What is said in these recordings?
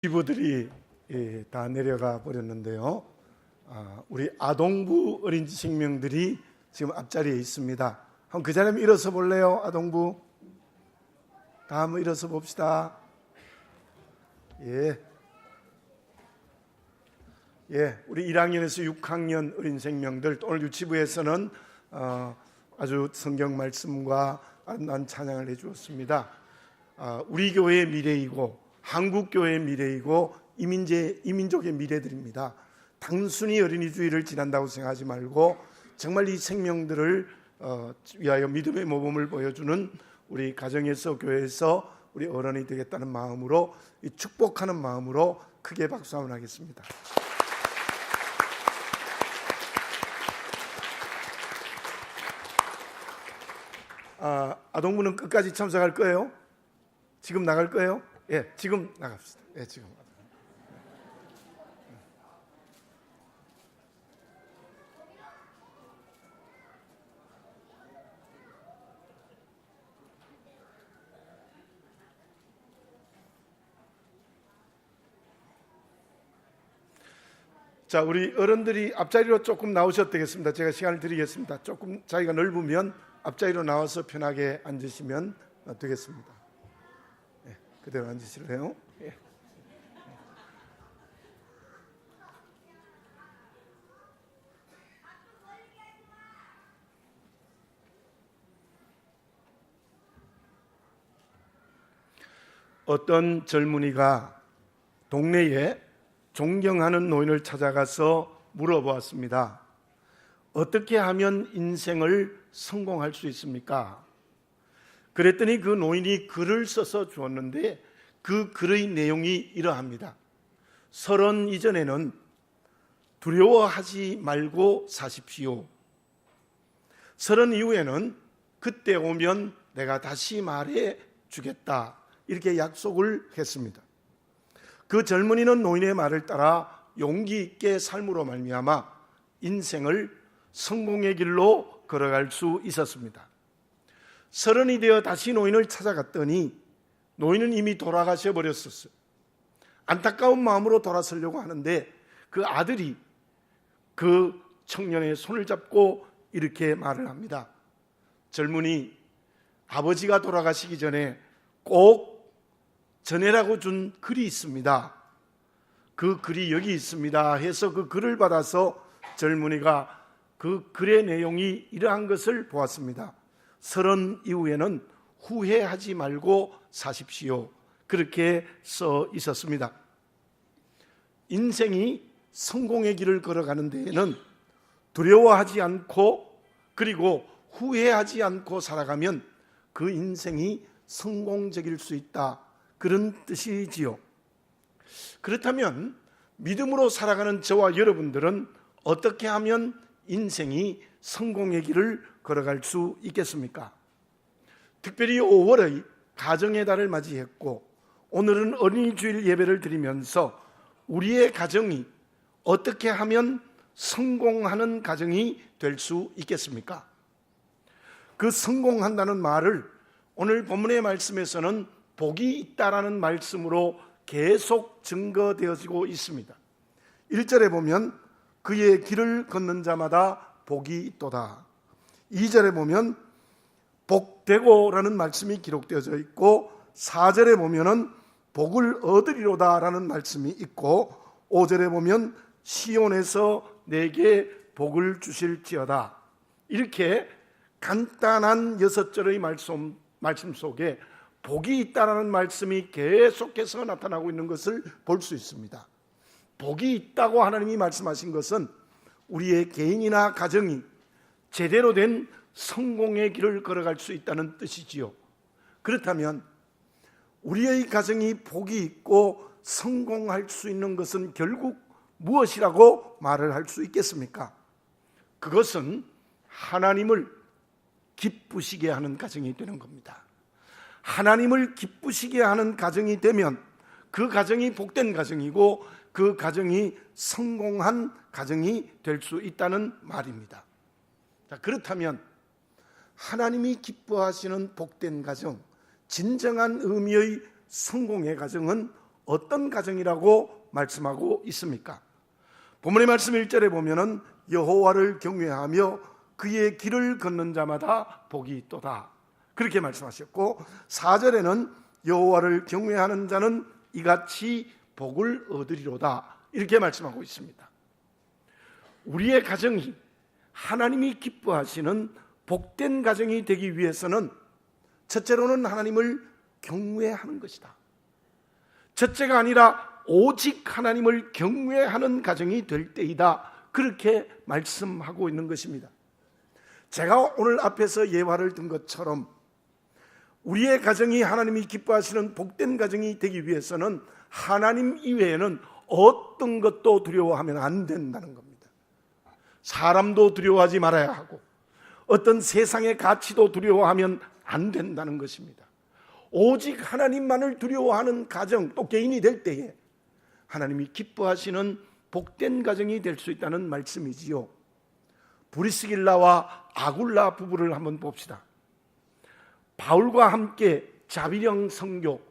주부들이 다 내려가 버렸는데요. 우리 아동부 어린이 생명들이 지금 앞자리에 있습니다. 한번 그 자리에 일어서 볼래요? 아동부 다 한번 일어서 봅시다. 예, 우리 1학년에서 6학년 어린 생명들, 오늘 유치부에서는 아주 성경 말씀과 아름다운 찬양을 해주었습니다. 우리 교회의 미래이고 한국 교회의 미래이고 이민족의 미래들입니다. 단순히 어린이 주일을 지난다고 생각하지 말고 정말 이 생명들을 위하여 믿음의 모범을 보여주는 우리 가정에서 교회에서 우리 어른이 되겠다는 마음으로, 이 축복하는 마음으로 크게 박수 한번 하겠습니다. 아동부는 끝까지 참석할 거예요? 지금 나갈 거예요? 예, 지금 나갑시다. 예, 지금. 자, 우리 어른들이 앞자리로 조금 나오셔도 되겠습니다. 제가 시간을 드리겠습니다. 조금 자리가 넓으면 앞자리로 나와서 편하게 앉으시면 되겠습니다. 예, 그대로 앉으실래요? 예. 어떤 젊은이가 동네에 존경하는 노인을 찾아가서 물어보았습니다. 어떻게 하면 인생을 성공할 수 있습니까? 그랬더니 그 노인이 글을 써서 주었는데 그 글의 내용이 이러합니다. 30 이전에는 두려워하지 말고 사십시오. 30 이후에는 그때 오면 내가 다시 말해 주겠다. 이렇게 약속을 했습니다. 그 젊은이는 노인의 말을 따라 용기 있게 삶으로 말미암아 인생을 성공의 길로 걸어갈 수 있었습니다. 30이 되어 다시 노인을 찾아갔더니 노인은 이미 돌아가셔 버렸었어요. 안타까운 마음으로 돌아서려고 하는데 그 아들이 그 청년의 손을 잡고 이렇게 말을 합니다. 젊은이, 아버지가 돌아가시기 전에 꼭 전해라고 준 글이 있습니다. 그 글이 여기 있습니다 해서 그 글을 받아서 젊은이가 그 글의 내용이 이러한 것을 보았습니다. 30 이후에는 후회하지 말고 사십시오. 그렇게 써 있었습니다. 인생이 성공의 길을 걸어가는 데에는 두려워하지 않고 그리고 후회하지 않고 살아가면 그 인생이 성공적일 수 있다. 그런 뜻이지요. 그렇다면 믿음으로 살아가는 저와 여러분들은 어떻게 하면 인생이 성공의 길을 걸어갈 수 있겠습니까? 특별히 5월의 가정의 달을 맞이했고 오늘은 어린이 주일 예배를 드리면서 우리의 가정이 어떻게 하면 성공하는 가정이 될 수 있겠습니까? 그 성공한다는 말을 오늘 본문의 말씀에서는 복이 있다라는 말씀으로 계속 증거되어지고 있습니다. 1절에 보면 그의 길을 걷는 자마다 복이 있도다. 2절에 보면 복되고라는 말씀이 기록되어져 있고 4절에 보면은 복을 얻으리로다라는 말씀이 있고 5절에 보면 시온에서 내게 복을 주실지어다. 이렇게 간단한 6절의 말씀 속에 복이 있다라는 말씀이 계속해서 나타나고 있는 것을 볼 수 있습니다. 복이 있다고 하나님이 말씀하신 것은 우리의 개인이나 가정이 제대로 된 성공의 길을 걸어갈 수 있다는 뜻이지요. 그렇다면 우리의 가정이 복이 있고 성공할 수 있는 것은 결국 무엇이라고 말을 할 수 있겠습니까? 그것은 하나님을 기쁘시게 하는 가정이 되는 겁니다. 하나님을 기쁘시게 하는 가정이 되면 그 가정이 복된 가정이고 그 가정이 성공한 가정이 될 수 있다는 말입니다. 자, 그렇다면 하나님이 기뻐하시는 복된 가정, 진정한 의미의 성공의 가정은 어떤 가정이라고 말씀하고 있습니까? 본문의 말씀 1절에 보면은 여호와를 경외하며 그의 길을 걷는 자마다 복이 있도다, 그렇게 말씀하셨고, 4절에는 여호와를 경외하는 자는 이같이 복을 얻으리로다, 이렇게 말씀하고 있습니다. 우리의 가정이 하나님이 기뻐하시는 복된 가정이 되기 위해서는 첫째로는 하나님을 경외하는 것이다. 첫째가 아니라 오직 하나님을 경외하는 가정이 될 때이다, 그렇게 말씀하고 있는 것입니다. 제가 오늘 앞에서 예화를 든 것처럼 우리의 가정이 하나님이 기뻐하시는 복된 가정이 되기 위해서는 하나님 이외에는 어떤 것도 두려워하면 안 된다는 겁니다. 사람도 두려워하지 말아야 하고 어떤 세상의 가치도 두려워하면 안 된다는 것입니다. 오직 하나님만을 두려워하는 가정, 또 개인이 될 때에 하나님이 기뻐하시는 복된 가정이 될 수 있다는 말씀이지요. 브리스길라와 아굴라 부부를 한번 봅시다. 바울과 함께 자비령 선교,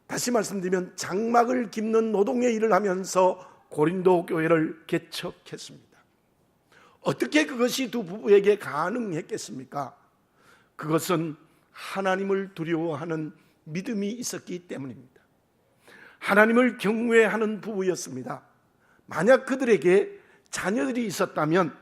다시 말씀드리면 장막을 깁는 노동의 일을 하면서 고린도 교회를 개척했습니다. 어떻게 그것이 두 부부에게 가능했겠습니까? 그것은 하나님을 두려워하는 믿음이 있었기 때문입니다. 하나님을 경외하는 부부였습니다. 만약 그들에게 자녀들이 있었다면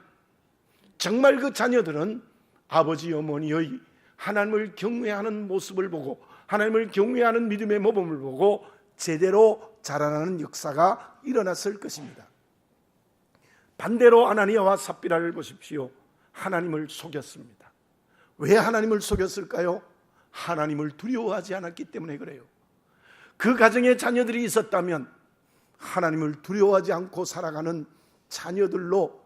정말 그 자녀들은 아버지 어머니의 하나님을 경외하는 모습을 보고 하나님을 경외하는 믿음의 모범을 보고 제대로 자라나는 역사가 일어났을 것입니다. 반대로 아나니아와 삽비라를 보십시오. 하나님을 속였습니다. 왜 하나님을 속였을까요? 하나님을 두려워하지 않았기 때문에 그래요. 그 가정에 자녀들이 있었다면 하나님을 두려워하지 않고 살아가는 자녀들로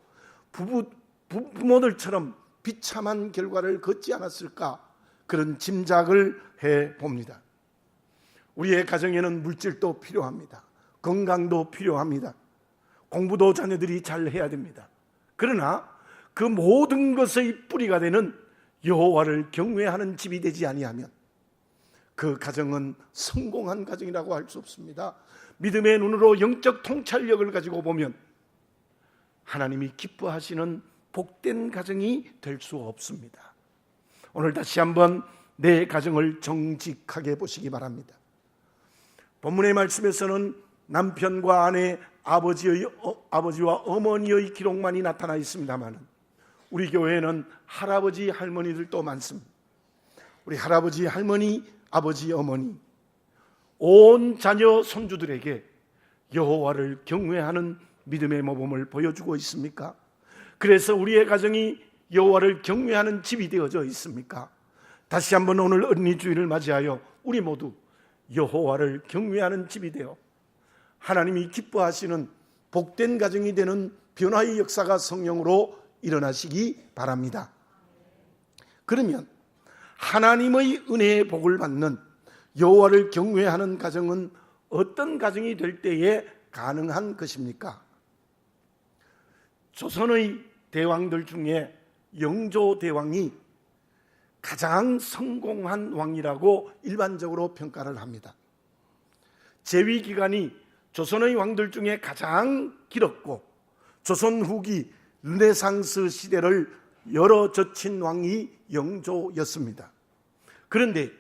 부모들처럼 비참한 결과를 걷지 않았을까, 그런 짐작을 해봅니다. 우리의 가정에는 물질도 필요합니다. 건강도 필요합니다. 공부도 자녀들이 잘 해야 됩니다. 그러나 그 모든 것의 뿌리가 되는 여호와를 경외하는 집이 되지 아니하면 그 가정은 성공한 가정이라고 할 수 없습니다. 믿음의 눈으로 영적 통찰력을 가지고 보면 하나님이 기뻐하시는 복된 가정이 될 수 없습니다. 오늘 다시 한번 내 가정을 정직하게 보시기 바랍니다. 본문의 말씀에서는 남편과 아내, 아버지와 어머니의 기록만이 나타나 있습니다만 우리 교회에는 할아버지, 할머니들도 많습니다. 우리 할아버지, 할머니, 아버지, 어머니, 온 자녀, 손주들에게 여호와를 경외하는 믿음의 모범을 보여주고 있습니까? 그래서 우리의 가정이 여호와를 경외하는 집이 되어져 있습니까? 다시 한번 오늘 어린이 주일을 맞이하여 우리 모두 여호와를 경외하는 집이 되어 하나님이 기뻐하시는 복된 가정이 되는 변화의 역사가 성령으로 일어나시기 바랍니다. 그러면 하나님의 은혜의 복을 받는 여호와를 경외하는 가정은 어떤 가정이 될 때에 가능한 것입니까? 조선의 대왕들 중에 영조 대왕이 가장 성공한 왕이라고 일반적으로 평가를 합니다. 재위 기간이 조선의 왕들 중에 가장 길었고 조선 후기 르네상스 시대를 열어젖힌 왕이 영조였습니다. 그런데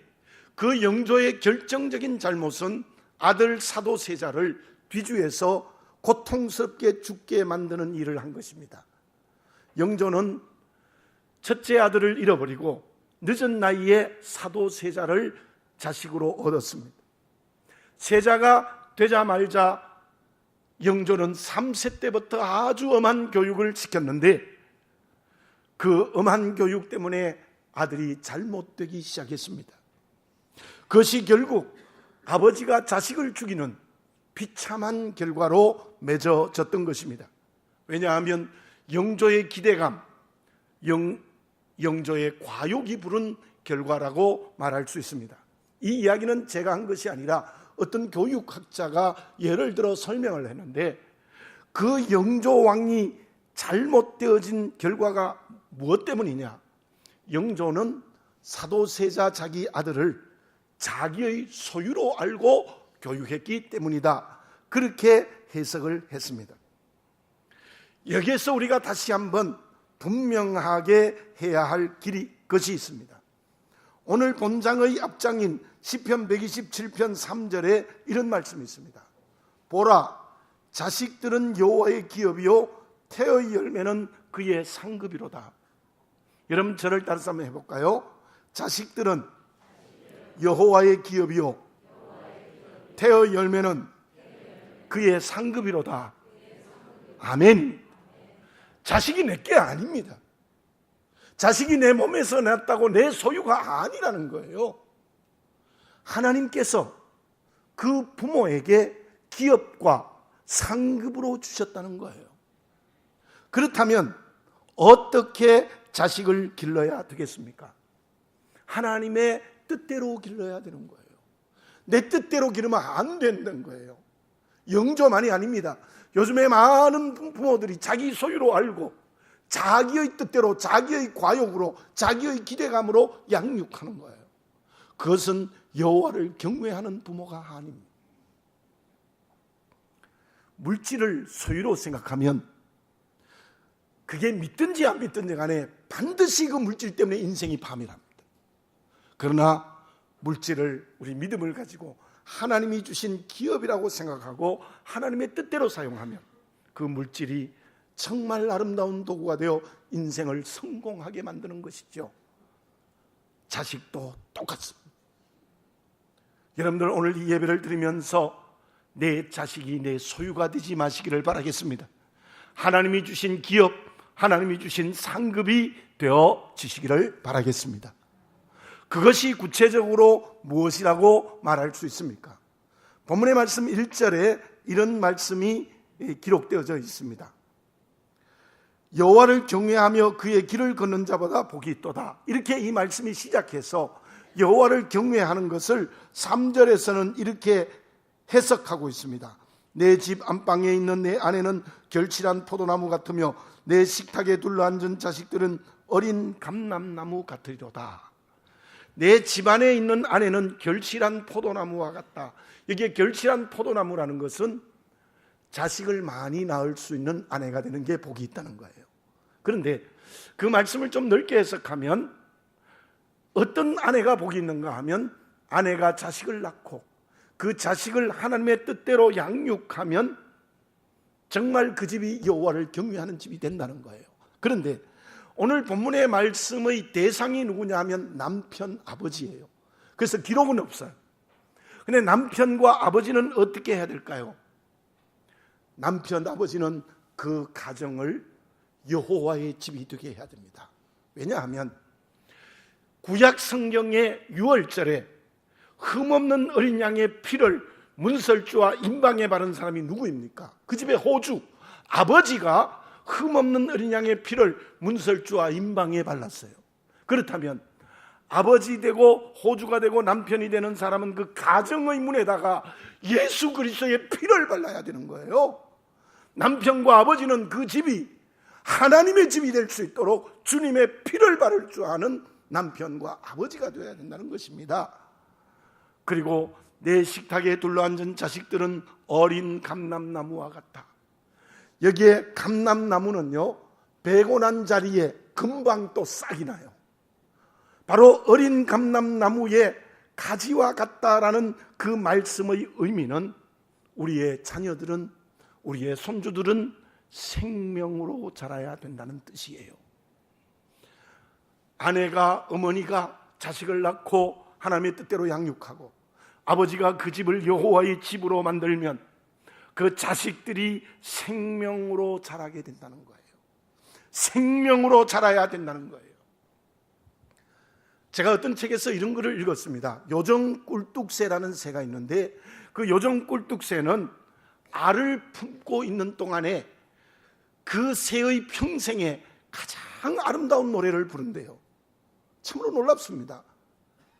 그 영조의 결정적인 잘못은 아들 사도세자를 뒤주해서 고통스럽게 죽게 만드는 일을 한 것입니다. 영조는 첫째 아들을 잃어버리고 늦은 나이에 사도세자를 자식으로 얻었습니다. 세자가 되자마자 영조는 3세 때부터 아주 엄한 교육을 시켰는데 그 엄한 교육 때문에 아들이 잘못되기 시작했습니다. 그것이 결국 아버지가 자식을 죽이는 비참한 결과로 맺어졌던 것입니다. 왜냐하면 영조의 기대감, 영조의 과욕이 부른 결과라고 말할 수 있습니다. 이 이야기는 제가 한 것이 아니라 어떤 교육학자가 예를 들어 설명을 했는데 그 영조 왕이 잘못되어진 결과가 무엇 때문이냐? 영조는 사도세자 자기 아들을 자기의 소유로 알고 교육했기 때문이다. 그렇게 해석을 했습니다. 여기에서 우리가 다시 한번 분명하게 해야 할 것이 있습니다. 오늘 본장의 앞장인 시편 127편 3절에 이런 말씀이 있습니다. 보라, 자식들은 여호와의 기업이요 태의 열매는 그의 상급이로다. 여러분 저를 따라서 한번 해볼까요? 자식들은 여호와의 기업이요 태의 열매는 그의 상급이로다. 아멘. 자식이 내게 아닙니다. 자식이 내 몸에서 났다고 내 소유가 아니라는 거예요. 하나님께서 그 부모에게 기업과 상급으로 주셨다는 거예요. 그렇다면 어떻게 자식을 길러야 되겠습니까? 하나님의 뜻대로 길러야 되는 거예요. 내 뜻대로 기르면 안 된다는 거예요. 영조만이 아닙니다. 요즘에 많은 부모들이 자기 소유로 알고 자기의 뜻대로, 자기의 과욕으로, 자기의 기대감으로 양육하는 거예요. 그것은 여호와를 경외하는 부모가 아닙니다. 물질을 소유로 생각하면 그게 믿든지 안 믿든지 간에 반드시 그 물질 때문에 인생이 파멸합니다. 그러나 물질을, 우리 믿음을 가지고 하나님이 주신 기업이라고 생각하고 하나님의 뜻대로 사용하면 그 물질이 정말 아름다운 도구가 되어 인생을 성공하게 만드는 것이죠. 자식도 똑같습니다. 여러분들 오늘 이 예배를 드리면서 내 자식이 내 소유가 되지 마시기를 바라겠습니다. 하나님이 주신 기업, 하나님이 주신 상급이 되어지시기를 바라겠습니다. 그것이 구체적으로 무엇이라고 말할 수 있습니까? 본문의 말씀 1절에 이런 말씀이 기록되어져 있습니다. 여호와를 경외하며 그의 길을 걷는 자보다 복이 있도다. 이렇게 이 말씀이 시작해서 여호와를 경외하는 것을 3절에서는 이렇게 해석하고 있습니다. 내 집 안방에 있는 내 아내는 결실한 포도나무 같으며 내 식탁에 둘러앉은 자식들은 어린 감람나무 같으리로다. 내 집안에 있는 아내는 결실한 포도나무와 같다. 여기에 결실한 포도나무라는 것은 자식을 많이 낳을 수 있는 아내가 되는 게 복이 있다는 거예요. 그런데 그 말씀을 좀 넓게 해석하면 어떤 아내가 복이 있는가 하면 아내가 자식을 낳고 그 자식을 하나님의 뜻대로 양육하면 정말 그 집이 여호와를 경외하는 집이 된다는 거예요. 그런데 오늘 본문의 말씀의 대상이 누구냐 하면 남편, 아버지예요. 그래서 기록은 없어요. 근데 남편과 아버지는 어떻게 해야 될까요? 남편, 아버지는 그 가정을 여호와의 집이 되게 해야 됩니다. 왜냐하면 구약 성경의 유월절에 흠없는 어린 양의 피를 문설주와 임방에 바른 사람이 누구입니까? 그 집의 호주, 아버지가 흠없는 어린 양의 피를 문설주와 임방에 발랐어요. 그렇다면 아버지 되고 호주가 되고 남편이 되는 사람은 그 가정의 문에다가 예수 그리스도의 피를 발라야 되는 거예요. 남편과 아버지는 그 집이 하나님의 집이 될 수 있도록 주님의 피를 바를 줄 아는 남편과 아버지가 되어야 된다는 것입니다. 그리고 내 식탁에 둘러앉은 자식들은 어린 감람나무와 같다. 여기에 감람나무는요, 베고 난 자리에 금방 또 싹이 나요. 바로 어린 감람나무의 가지와 같다라는 그 말씀의 의미는 우리의 자녀들은, 우리의 손주들은 생명으로 자라야 된다는 뜻이에요. 아내가, 어머니가 자식을 낳고 하나님의 뜻대로 양육하고 아버지가 그 집을 여호와의 집으로 만들면 그 자식들이 생명으로 자라게 된다는 거예요. 생명으로 자라야 된다는 거예요. 제가 어떤 책에서 이런 글을 읽었습니다. 요정꿀뚝새라는 새가 있는데 그 요정꿀뚝새는 알을 품고 있는 동안에 그 새의 평생에 가장 아름다운 노래를 부른대요. 참으로 놀랍습니다.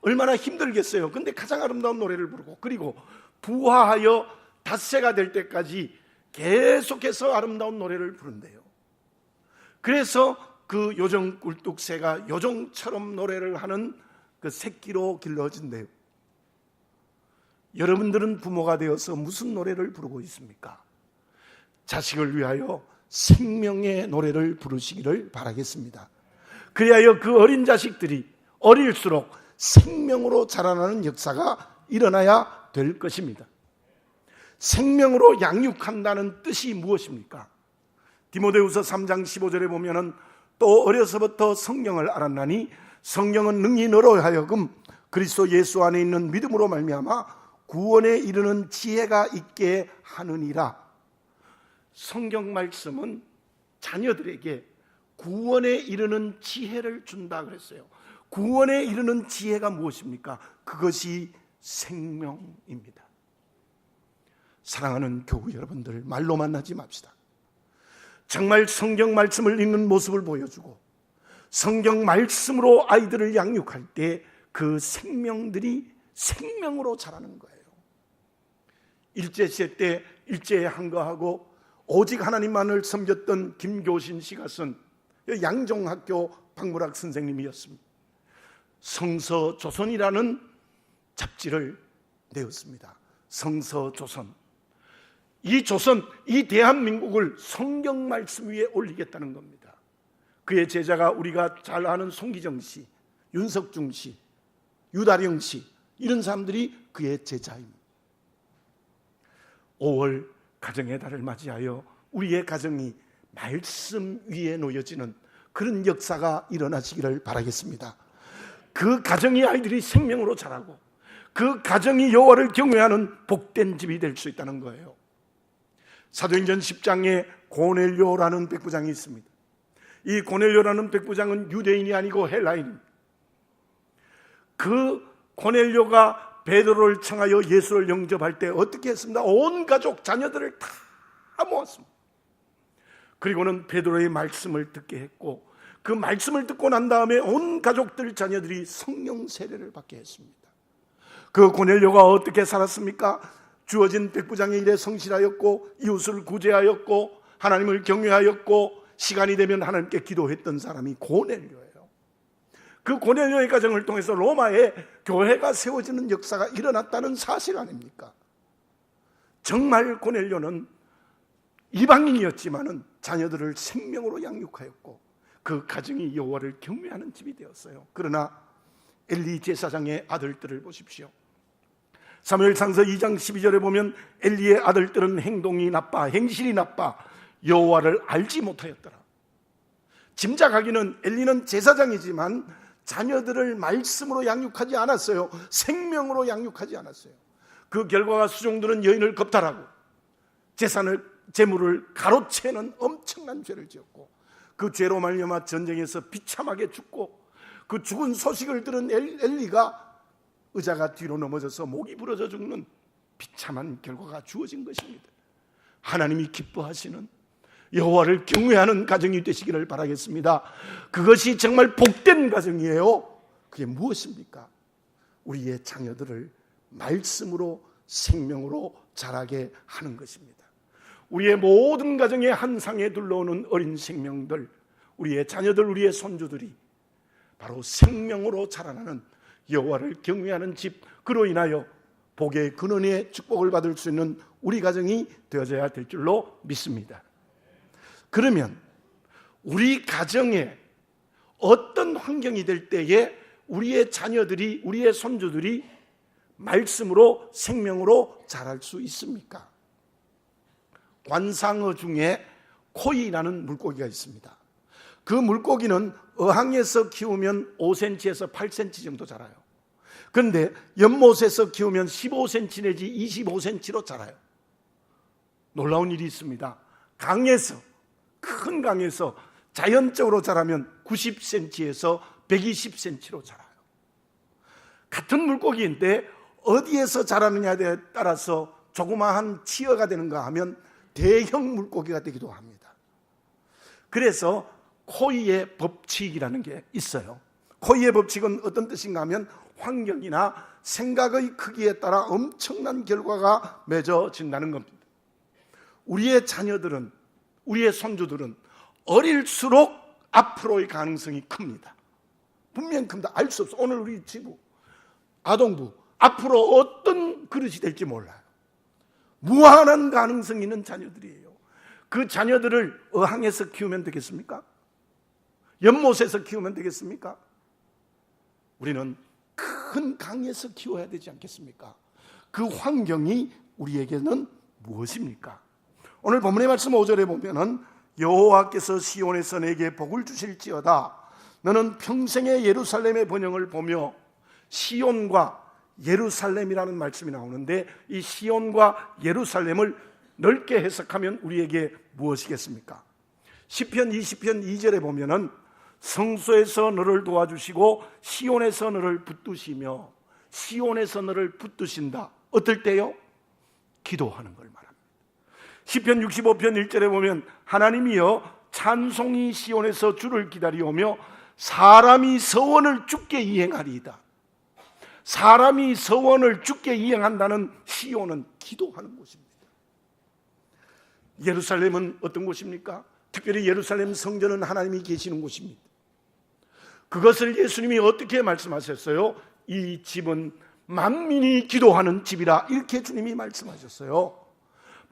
얼마나 힘들겠어요. 근데 가장 아름다운 노래를 부르고, 그리고 부화하여 닷새가 될 때까지 계속해서 아름다운 노래를 부른대요. 그래서 그 요정꿀뚝새가 요정처럼 노래를 하는 그 새끼로 길러진대요. 여러분들은 부모가 되어서 무슨 노래를 부르고 있습니까? 자식을 위하여 생명의 노래를 부르시기를 바라겠습니다. 그리하여 그 어린 자식들이 어릴수록 생명으로 자라나는 역사가 일어나야 될 것입니다. 생명으로 양육한다는 뜻이 무엇입니까? 디모데후서 3장 15절에 보면은 또 어려서부터 성경을 알았나니 성경은 능히 너로 하여금 그리스도 예수 안에 있는 믿음으로 말미암아 구원에 이르는 지혜가 있게 하느니라. 성경 말씀은 자녀들에게 구원에 이르는 지혜를 준다 그랬어요. 구원에 이르는 지혜가 무엇입니까? 그것이 생명입니다. 사랑하는 교우 여러분들, 말로 만나지 맙시다. 정말 성경 말씀을 읽는 모습을 보여주고 성경 말씀으로 아이들을 양육할 때 그 생명들이 생명으로 자라는 거예요. 일제시대 때 일제에 항거하고 오직 하나님만을 섬겼던 김교신 씨가 쓴 양정학교 박물학 선생님이었습니다. 성서조선이라는 잡지를 내었습니다. 성서조선. 이 조선, 이 대한민국을 성경 말씀 위에 올리겠다는 겁니다. 그의 제자가 우리가 잘 아는 송기정 씨, 윤석중 씨, 유다령 씨, 이런 사람들이 그의 제자입니다. 5월 가정의 달을 맞이하여 우리의 가정이 말씀 위에 놓여지는 그런 역사가 일어나시기를 바라겠습니다. 그 가정이 아이들이 생명으로 자라고 그 가정이 여호와를 경외하는 복된 집이 될 수 있다는 거예요. 사도행전 10장에 고넬료라는 백부장이 있습니다. 이 고넬료라는 백부장은 유대인이 아니고 헬라인입니다. 그 고넬료가 베드로를 청하여 예수를 영접할 때 어떻게 했습니다? 온 가족 자녀들을 다 모았습니다. 그리고는 베드로의 말씀을 듣게 했고 그 말씀을 듣고 난 다음에 온 가족들 자녀들이 성령 세례를 받게 했습니다. 그 고넬료가 어떻게 살았습니까? 주어진 백부장의 일에 성실하였고 이웃을 구제하였고 하나님을 경외하였고 시간이 되면 하나님께 기도했던 사람이 고넬료예요. 그 고넬료의 가정을 통해서 로마에 교회가 세워지는 역사가 일어났다는 사실 아닙니까? 정말 고넬료는 이방인이었지만은 자녀들을 생명으로 양육하였고 그 가정이 여호와를 경외하는 집이 되었어요. 그러나 엘리 제사장의 아들들을 보십시오. 사무엘상서 2장 12절에 보면 엘리의 아들들은 행동이 나빠, 행실이 나빠 여호와를 알지 못하였더라. 짐작하기는 엘리는 제사장이지만 자녀들을 말씀으로 양육하지 않았어요. 생명으로 양육하지 않았어요. 그 결과가 수종들은 여인을 겁탈하고 재물을 가로채는 엄청난 죄를 지었고 그 죄로 말미암아 전쟁에서 비참하게 죽고 그 죽은 소식을 들은 엘리가 의자가 뒤로 넘어져서 목이 부러져 죽는 비참한 결과가 주어진 것입니다. 하나님이 기뻐하시는 여호와를 경외하는 가정이 되시기를 바라겠습니다. 그것이 정말 복된 가정이에요. 그게 무엇입니까? 우리의 자녀들을 말씀으로 생명으로 자라게 하는 것입니다. 우리의 모든 가정의 한 상에 둘러오는 어린 생명들, 우리의 자녀들, 우리의 손주들이 바로 생명으로 자라나는 여호와를 경외하는 집, 그로 인하여 복의 근원의 축복을 받을 수 있는 우리 가정이 되어져야 될 줄로 믿습니다. 그러면 우리 가정에 어떤 환경이 될 때에 우리의 자녀들이, 우리의 손주들이 말씀으로 생명으로 자랄 수 있습니까? 관상어 중에 코이라는 물고기가 있습니다. 그 물고기는 어항에서 키우면 5cm에서 8cm 정도 자라요. 그런데 연못에서 키우면 15cm 내지 25cm로 자라요. 놀라운 일이 있습니다. 큰 강에서 자연적으로 자라면 90cm에서 120cm로 자라요. 같은 물고기인데 어디에서 자라느냐에 따라서 조그마한 치어가 되는가 하면 대형 물고기가 되기도 합니다. 그래서 코이의 법칙이라는 게 있어요. 코이의 법칙은 어떤 뜻인가 하면 환경이나 생각의 크기에 따라 엄청난 결과가 맺어진다는 겁니다. 우리의 자녀들은, 우리의 손주들은 어릴수록 앞으로의 가능성이 큽니다. 분명히 큽니다. 알 수 없어. 오늘 우리 지부, 아동부 앞으로 어떤 그릇이 될지 몰라요. 무한한 가능성이 있는 자녀들이에요. 그 자녀들을 어항에서 키우면 되겠습니까? 연못에서 키우면 되겠습니까? 우리는 큰 강에서 키워야 되지 않겠습니까? 그 환경이 우리에게는 무엇입니까? 오늘 본문의 말씀 5절에 보면은 여호와께서 시온에서 내게 복을 주실지어다. 너는 평생의 예루살렘의 번영을 보며, 시온과 예루살렘이라는 말씀이 나오는데, 이 시온과 예루살렘을 넓게 해석하면 우리에게 무엇이겠습니까? 시편 20편 2절에 보면은 성소에서 너를 도와주시고 시온에서 너를 붙드시며, 시온에서 너를 붙드신다. 어떨 때요? 기도하는 걸 말합니다. 시편 65편 1절에 보면 하나님이여 찬송이 시온에서 주를 기다리오며 사람이 서원을 주께 이행하리이다. 사람이 서원을 주께 이행한다는 시온은 기도하는 곳입니다. 예루살렘은 어떤 곳입니까? 특별히 예루살렘 성전은 하나님이 계시는 곳입니다. 그것을 예수님이 어떻게 말씀하셨어요? 이 집은 만민이 기도하는 집이라, 이렇게 주님이 말씀하셨어요.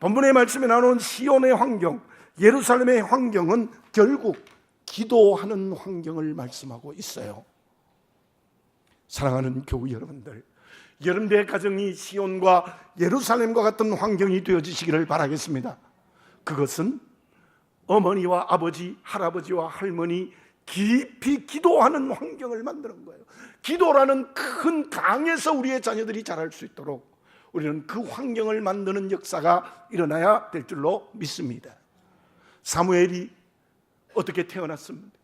본문의 말씀에 나오는 시온의 환경, 예루살렘의 환경은 결국 기도하는 환경을 말씀하고 있어요. 사랑하는 교우 여러분들, 여러분들의 가정이 시온과 예루살렘과 같은 환경이 되어지시기를 바라겠습니다. 그것은 어머니와 아버지, 할아버지와 할머니 깊이 기도하는 환경을 만드는 거예요. 기도라는 큰 강에서 우리의 자녀들이 자랄 수 있도록 우리는 그 환경을 만드는 역사가 일어나야 될 줄로 믿습니다. 사무엘이 어떻게 태어났습니까?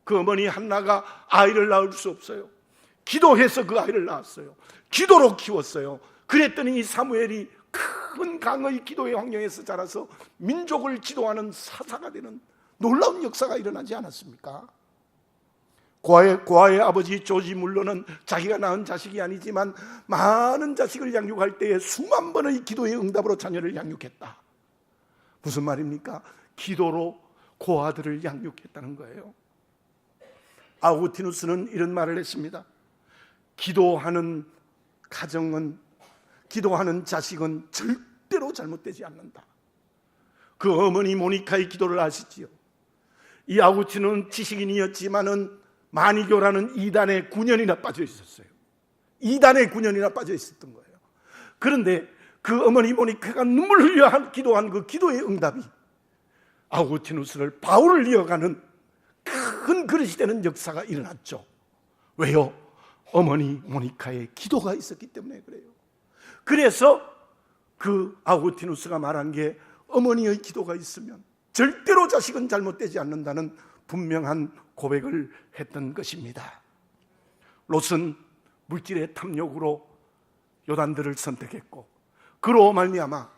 그 어머니 한나가 아이를 낳을 수 없어요. 기도해서 그 아이를 낳았어요. 기도로 키웠어요. 그랬더니 이 사무엘이 큰 강의 기도의 환경에서 자라서 민족을 지도하는 사사가 되는 놀라운 역사가 일어나지 않았습니까? 고아의 아버지 조지 물론은 자기가 낳은 자식이 아니지만 많은 자식을 양육할 때에 수만 번의 기도의 응답으로 자녀를 양육했다. 무슨 말입니까? 기도로 고아들을 양육했다는 거예요. 아우구티누스는 이런 말을 했습니다. 기도하는 가정은, 기도하는 자식은 절대로 잘못되지 않는다. 그 어머니 모니카의 기도를 아시지요? 이 아우구티누스는 지식인이었지만은 마니교라는 이단에 9년이나 빠져 있었어요. 이단에 9년이나 빠져 있었던 거예요. 그런데 그 어머니 모니카가 눈물 흘려 기도한 그 기도의 응답이 아우구티누스를 바울을 이어가는 큰 그릇이 되는 역사가 일어났죠. 왜요? 어머니 모니카의 기도가 있었기 때문에 그래요. 그래서 그 아우구티누스가 말한 게, 어머니의 기도가 있으면 절대로 자식은 잘못되지 않는다는 분명한 고백을 했던 것입니다. 롯은 물질의 탐욕으로 요단들을 선택했고, 그로 말미암아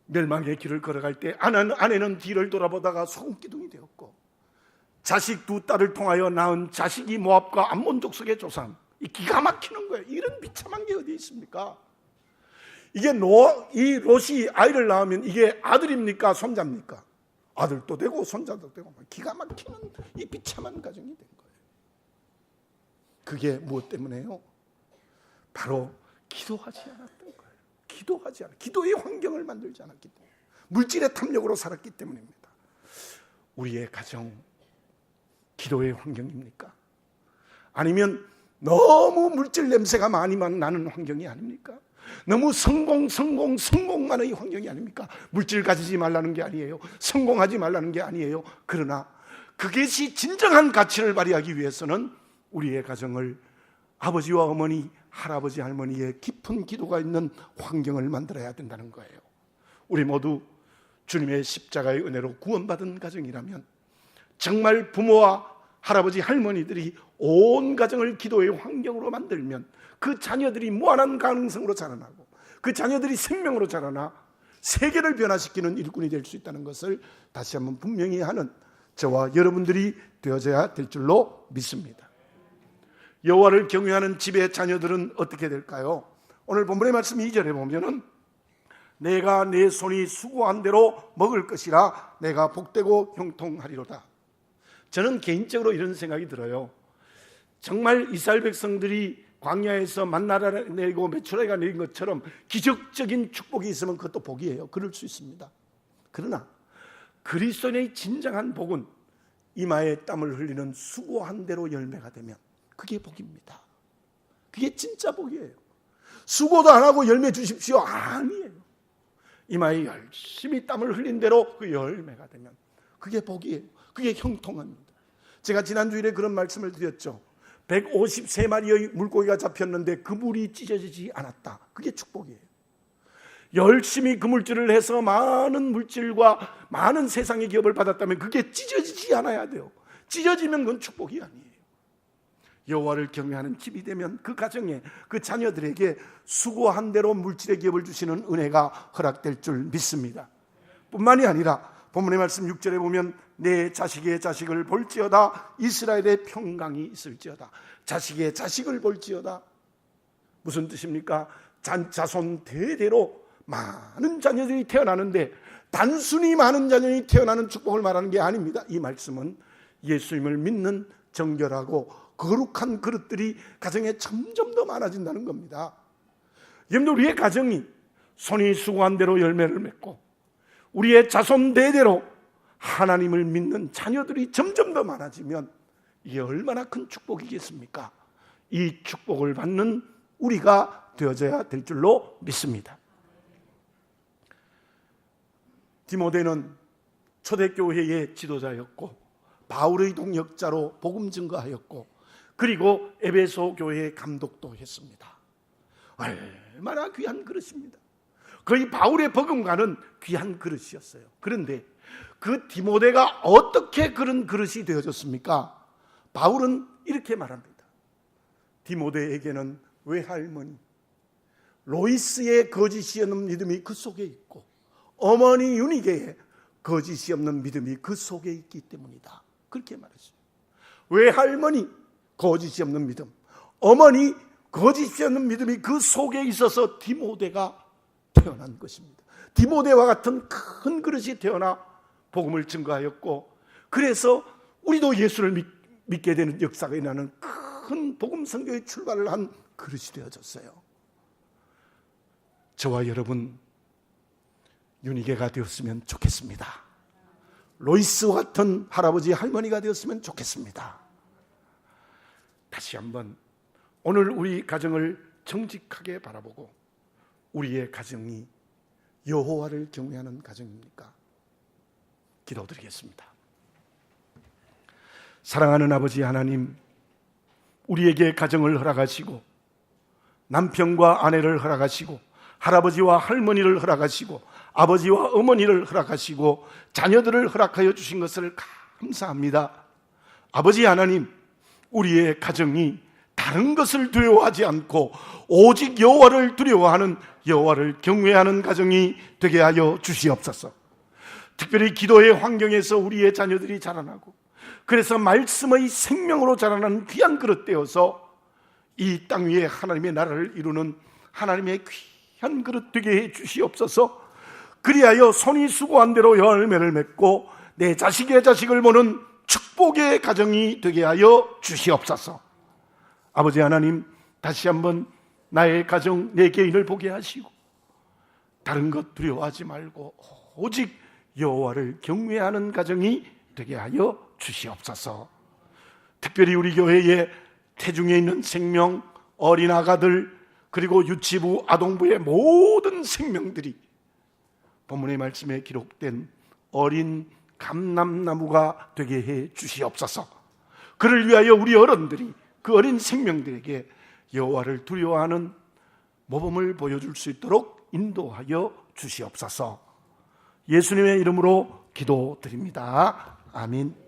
멸망의 길을 걸어갈 때 아내는 뒤를 돌아보다가 소금기둥이 되었고, 자식 두 딸을 통하여 낳은 자식이 모압과 암몬 족속의 조상. 이 기가 막히는 거예요. 이런 비참한 게 어디 있습니까? 이게 이 롯이 아이를 낳으면 이게 아들입니까? 손자입니까? 아들도 되고 손자도 되고 기가 막히는 이 비참한 가정이 된 거예요. 그게 무엇 때문에요? 바로 기도하지 않았던 거예요. 기도하지 않았, 기도의 환경을 만들지 않았기 때문에, 물질의 탐욕으로 살았기 때문입니다. 우리의 가정 기도의 환경입니까? 아니면 너무 물질 냄새가 많이 나는 환경이 아닙니까? 너무 성공만의 환경이 아닙니까? 물질 가지지 말라는 게 아니에요. 성공하지 말라는 게 아니에요. 그러나 그것이 진정한 가치를 발휘하기 위해서는 우리의 가정을 아버지와 어머니, 할아버지, 할머니의 깊은 기도가 있는 환경을 만들어야 된다는 거예요. 우리 모두 주님의 십자가의 은혜로 구원받은 가정이라면 정말 부모와 할아버지, 할머니들이 온 가정을 기도의 환경으로 만들면 그 자녀들이 무한한 가능성으로 자라나고 그 자녀들이 생명으로 자라나 세계를 변화시키는 일꾼이 될 수 있다는 것을 다시 한번 분명히 하는 저와 여러분들이 되어져야 될 줄로 믿습니다. 여호와를 경외하는 집의 자녀들은 어떻게 될까요? 오늘 본문의 말씀 2절에 보면은 내가 내 손이 수고한 대로 먹을 것이라 내가 복되고 형통하리로다. 저는 개인적으로 이런 생각이 들어요. 정말 이스라엘 백성들이 광야에서 만나를 내리고 메추라기가 내린 것처럼 기적적인 축복이 있으면 그것도 복이에요. 그럴 수 있습니다. 그러나 그리스도인의 진정한 복은 이마에 땀을 흘리는 수고한 대로 열매가 되면 그게 복입니다. 그게 진짜 복이에요. 수고도 안 하고 열매 주십시오. 아니에요. 이마에 열심히 땀을 흘린 대로 그 열매가 되면 그게 복이에요. 그게 형통합니다. 제가 지난 주일에 그런 말씀을 드렸죠. 153마리의 물고기가 잡혔는데 그 물이 찢어지지 않았다. 그게 축복이에요. 열심히 그물질을 해서 많은 물질과 많은 세상의 기업을 받았다면 그게 찢어지지 않아야 돼요. 찢어지면 그건 축복이 아니에요. 여호와를 경외하는 집이 되면 그 가정에 그 자녀들에게 수고한 대로 물질의 기업을 주시는 은혜가 허락될 줄 믿습니다. 뿐만이 아니라 본문의 말씀 6절에 보면 내 자식의 자식을 볼지어다 이스라엘의 평강이 있을지어다. 자식의 자식을 볼지어다. 무슨 뜻입니까? 자손 대대로 많은 자녀들이 태어나는데 단순히 많은 자녀들이 태어나는 축복을 말하는 게 아닙니다. 이 말씀은 예수님을 믿는 정결하고 거룩한 그릇들이 가정에 점점 더 많아진다는 겁니다. 여러분들, 우리의 가정이 손이 수고한 대로 열매를 맺고 우리의 자손 대대로 하나님을 믿는 자녀들이 점점 더 많아지면 이게 얼마나 큰 축복이겠습니까? 이 축복을 받는 우리가 되어져야 될 줄로 믿습니다. 디모데는 초대교회의 지도자였고 바울의 동역자로 복음 증거하였고 그리고 에베소 교회의 감독도 했습니다. 얼마나 귀한 그릇입니다. 거의 바울의 버금가는 귀한 그릇이었어요. 그런데 그 디모데가 어떻게 그런 그릇이 되어졌습니까? 바울은 이렇게 말합니다. 디모데에게는 외할머니 로이스의 거짓이 없는 믿음이 그 속에 있고 어머니 유니게의 거짓이 없는 믿음이 그 속에 있기 때문이다. 그렇게 말했어요. 외할머니 거짓이 없는 믿음, 어머니 거짓이 없는 믿음이 그 속에 있어서 디모데가 태어난 것입니다. 디모데와 같은 큰 그릇이 태어나 복음을 증거하였고 그래서 우리도 예수를 믿게 되는 역사가 일어나는 큰 복음 선교의 출발을 한 그릇이 되어졌어요. 저와 여러분 유니게가 되었으면 좋겠습니다. 로이스와 같은 할아버지 할머니가 되었으면 좋겠습니다. 다시 한번 오늘 우리 가정을 정직하게 바라보고 우리의 가정이 여호와를 경외하는 가정입니까? 기도드리겠습니다. 사랑하는 아버지 하나님, 우리에게 가정을 허락하시고 남편과 아내를 허락하시고 할아버지와 할머니를 허락하시고 아버지와 어머니를 허락하시고 자녀들을 허락하여 주신 것을 감사합니다. 아버지 하나님, 우리의 가정이 다른 것을 두려워하지 않고 오직 여호와를 두려워하는 여호와를 경외하는 가정이 되게 하여 주시옵소서. 특별히 기도의 환경에서 우리의 자녀들이 자라나고 그래서 말씀의 생명으로 자라나는 귀한 그릇 되어서 이 땅 위에 하나님의 나라를 이루는 하나님의 귀한 그릇 되게 해 주시옵소서. 그리하여 손이 수고한 대로 열매를 맺고 내 자식의 자식을 보는 축복의 가정이 되게 하여 주시옵소서. 아버지 하나님, 다시 한번 나의 가정, 내 개인을 보게 하시고 다른 것 두려워하지 말고 오직 여호와를 경외하는 가정이 되게 하여 주시옵소서. 특별히 우리 교회에 태중에 있는 생명, 어린 아가들 그리고 유치부, 아동부의 모든 생명들이 본문의 말씀에 기록된 어린 감람나무가 되게 해 주시옵소서. 그를 위하여 우리 어른들이 그 어린 생명들에게 여호와를 두려워하는 모범을 보여줄 수 있도록 인도하여 주시옵소서. 예수님의 이름으로 기도드립니다. 아멘.